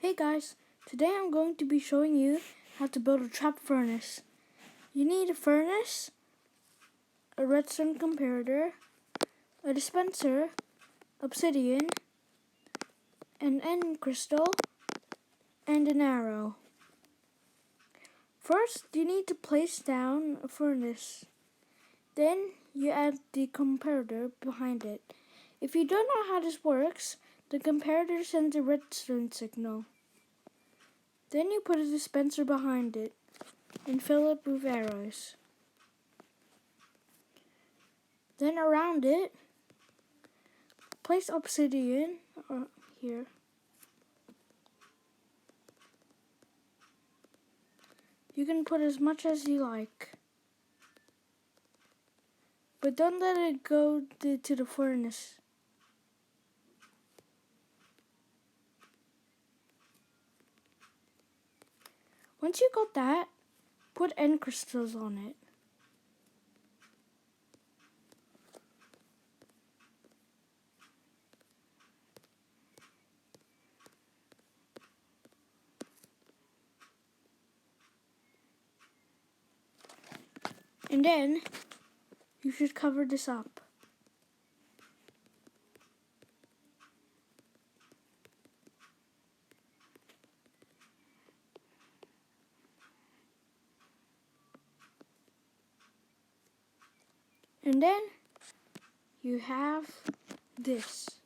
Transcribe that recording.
Hey guys, today I'm going to be showing you how to build a trap furnace. You need a furnace, a redstone comparator, a dispenser, obsidian, an end crystal, and an arrow. First, you need to place down a furnace. Then you add the comparator behind it. If you don't know how this works, the comparator sends a redstone signal. Then you put a dispenser behind it and fill it with arrows. Then around it, place obsidian here. You can put as much as you like, but don't let it go to the furnace. Once you got that, put end crystals on it. And then you should cover this up. And then you have this.